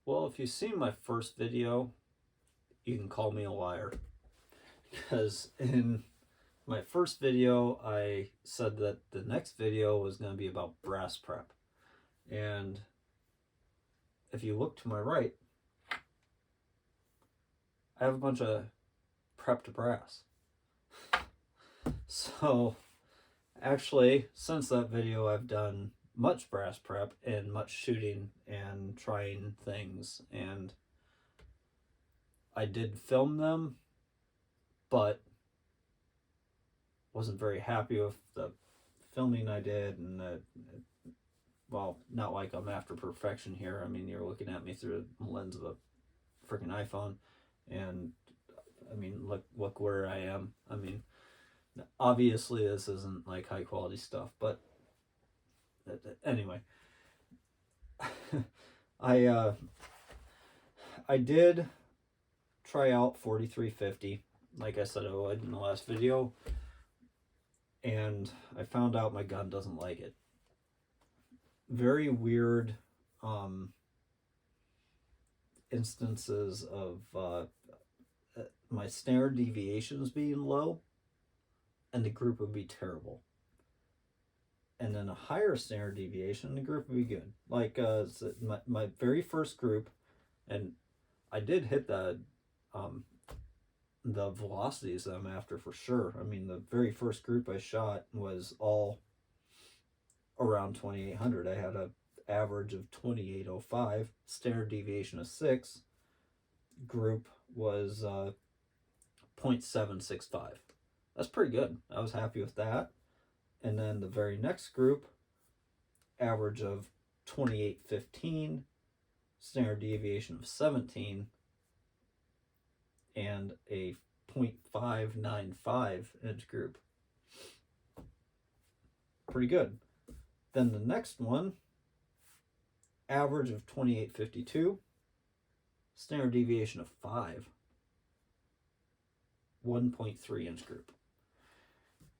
Well, if you've seen my first video, you can call me a liar. Because in my first video, I said that the next video was going to be about brass prep. And if you look to my right, I have a bunch of prepped brass. So, actually, since that video, I've done much brass prep and much shooting and trying things. And I did film them, but wasn't very happy with the filming I did. And well, not like I'm after perfection here. I mean, you're looking at me through the lens of a freaking iPhone, and I mean, look where I am. I mean, obviously this isn't like high quality stuff, but anyway, I I did try out 4350, like I said I would in the last video, and I found out my gun doesn't like it. Very weird instances of my standard deviations being low, and the group would be terrible. And then a higher standard deviation, the group would be good. Like my very first group, and I did hit the velocities that I'm after for sure. I mean, the very first group I shot was all around 2800. I had a average of 2805, standard deviation of 6. Group was 0.765. That's pretty good. I was happy with that. And then the very next group, average of 2815, standard deviation of 17, and a 0.595 inch group. Pretty good. Then the next one, average of 2852, standard deviation of 5, 1.3 inch group.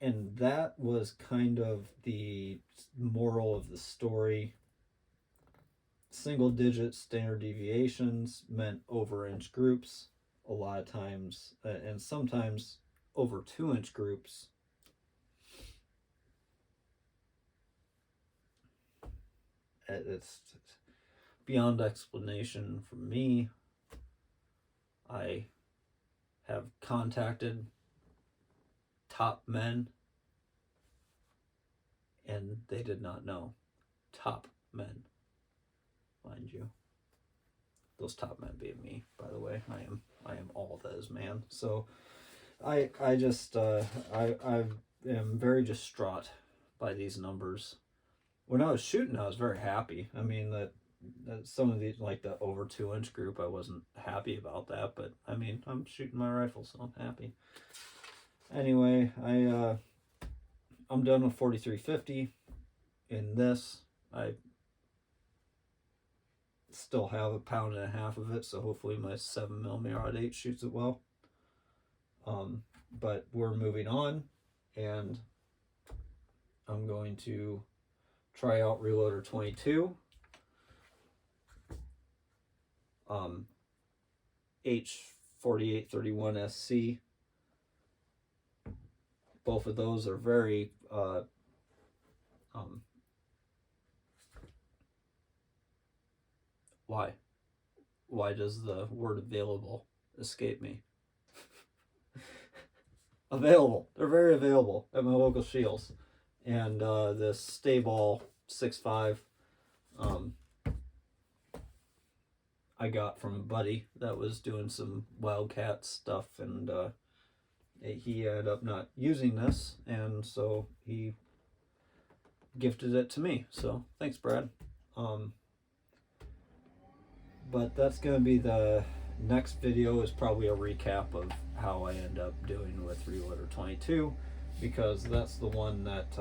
And that was kind of the moral of the story. Single digit standard deviations meant over inch groups a lot of times, and sometimes over 2 inch groups. It's beyond explanation for me. I have contacted top men, and they did not know. Top men, mind you. Those top men being me, by the way. I am all that is man. So I just I am very distraught by these numbers. When I was shooting, I was very happy. I mean that some of these, like the over 2 inch group, I wasn't happy about that, but I mean, I'm shooting my rifle, so I'm happy. Anyway, I'm done with 4350. In this, I still have 1.5 pounds of it, so hopefully my 7mm Rod 8 shoots it well. But we're moving on, and I'm going to try out Reloader 22. H4831SC. Both of those are very why does the word available escape me? Available. They're very available at my local Shields. And this Stayball 6.5 I got from a buddy that was doing some Wildcat stuff, and he ended up not using this, and so he gifted it to me. So thanks, Brad. But that's going to be the next video, is probably a recap of how I end up doing with Reloader 22, because that's the one that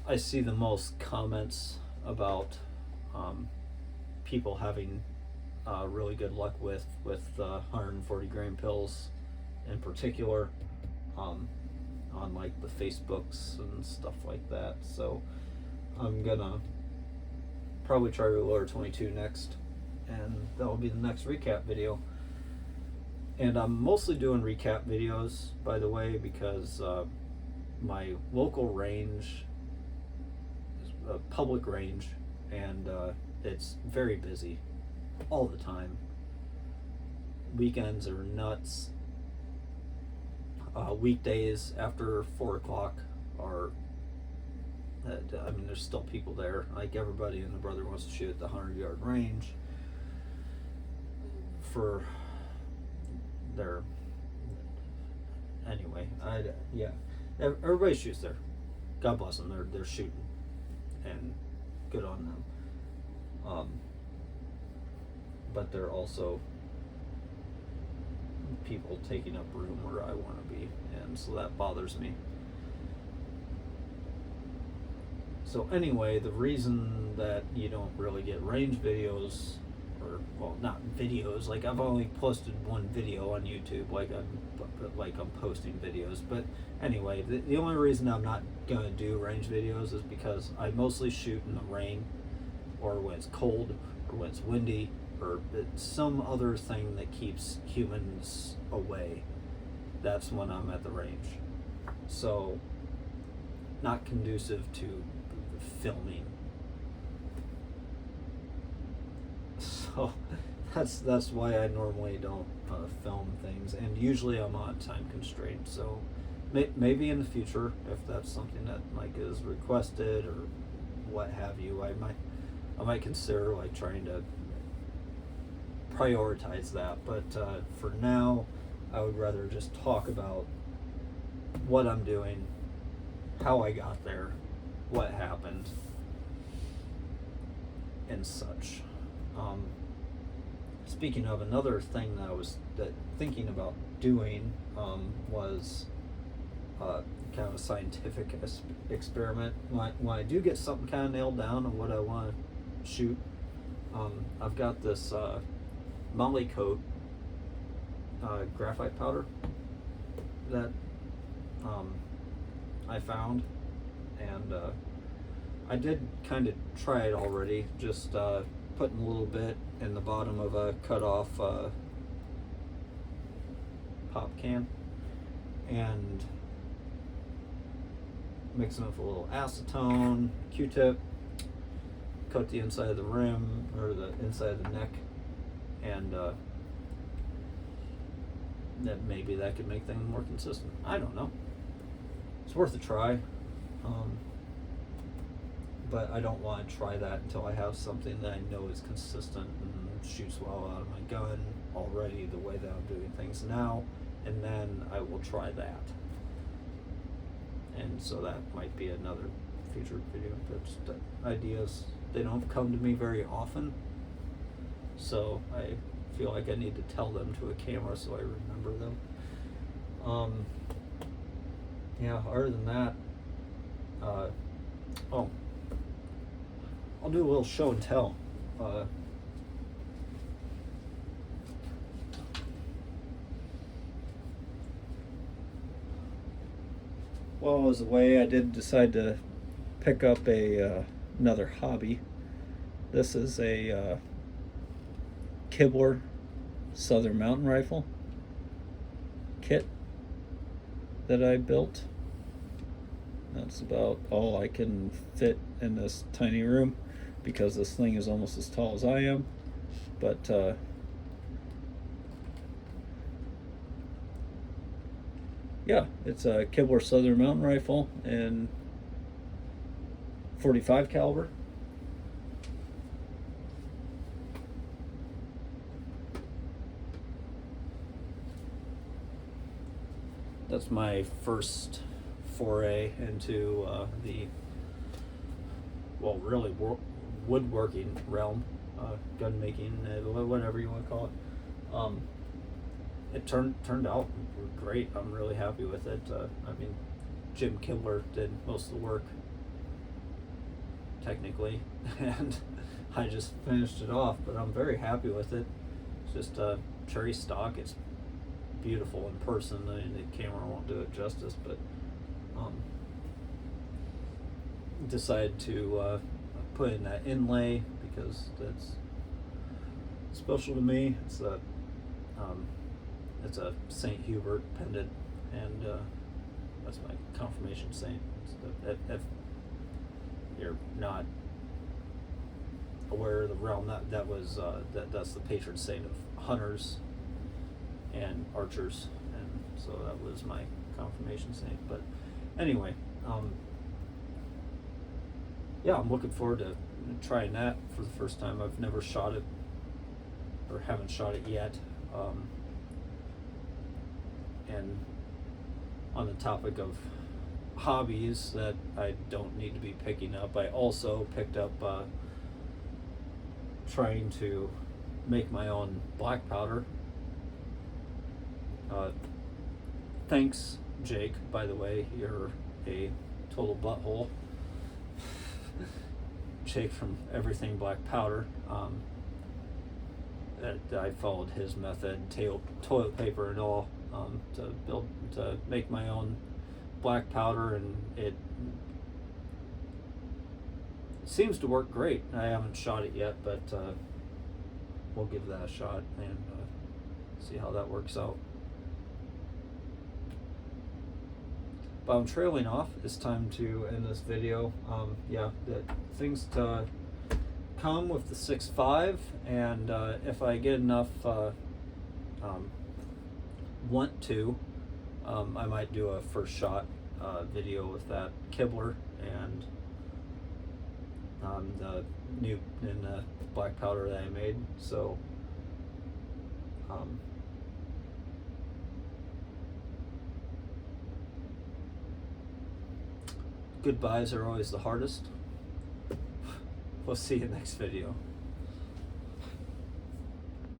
I see the most comments about people having really good luck with 140 grain pills in particular, on like the Facebooks and stuff like that. So I'm gonna probably try Ruler 22 next, and that will be the next recap video. And I'm mostly doing recap videos, by the way, because my local range is a public range, and it's very busy all the time. Weekends are nuts. Weekdays after 4 o'clock are, I mean, there's still people there. Like, everybody and the brother wants to shoot at the 100-yard range for their, anyway, yeah, everybody shoots there. God bless them. They're shooting, and good on them. But they're also people taking up room where I want to be, and so that bothers me. So anyway, the reason that you don't really get range videos, or, well, not videos, like, I've only posted one video on YouTube, like I'm posting videos, but anyway, the only reason I'm not gonna do range videos is because I mostly shoot in the rain, or when it's cold, or when it's windy, or some other thing that keeps humans away. That's when I'm at the range. So, not conducive to filming. So that's why I normally don't film things, and usually I'm on time constraint. So maybe in the future, if that's something that like is requested or what have you, I might consider like trying to prioritize that. But for now, I would rather just talk about what I'm doing, how I got there, what happened, and such. Speaking of, another thing that I was thinking about doing was kind of a scientific experiment. When I do get something kind of nailed down on what I want to shoot, I've got this Molly Coat graphite powder that I found, and I did kind of try it already, just putting a little bit in the bottom of a cut off pop can and mixing with a little acetone, Q-tip, coat the inside of the rim, or the inside of the neck, and maybe that could make things more consistent. I don't know. It's worth a try. But I don't want to try that until I have something that I know is consistent and shoots well out of my gun already, the way that I'm doing things now, and then I will try that. And so that might be another future video. But ideas, they don't come to me very often, so I feel like I need to tell them to a camera so I remember them. Yeah, other than that, I'll do a little show and tell. While I was away, I did decide to pick up another hobby. This is a kibler Southern Mountain Rifle kit that I built. That's about all I can fit in this tiny room, because this thing is almost as tall as I am. But yeah, it's a Kibler Southern Mountain Rifle in .45 caliber. That's my first foray into the, well, really woodworking realm, gun making, whatever you want to call it. It turned out great. I'm really happy with it. I mean, Jim Kibler did most of the work, technically, and I just finished it off, but I'm very happy with it. It's just cherry stock. It's beautiful in person. I mean, the camera won't do it justice, but decided to put in that inlay because that's special to me. It's a Saint Hubert pendant, and that's my confirmation saint. If you're not aware of the realm, that's the patron saint of hunters and archers, and so that was my confirmation saint. But anyway, yeah, I'm looking forward to trying that for the first time. I've never shot it, or haven't shot it yet. And on the topic of hobbies that I don't need to be picking up, I also picked up trying to make my own black powder. Thanks, Jake, by the way. You're a total butthole. Jake from Everything Black Powder. I followed his method, toilet paper and all, to make my own black powder, and it seems to work great. I haven't shot it yet, but we'll give that a shot and see how that works out. But I'm trailing off. It's time to end this video. Yeah, things to come with the 6.5, and if I get enough want to, I might do a first shot video with that kibler and the new black powder that I made. So goodbyes are always the hardest. We'll see you next video.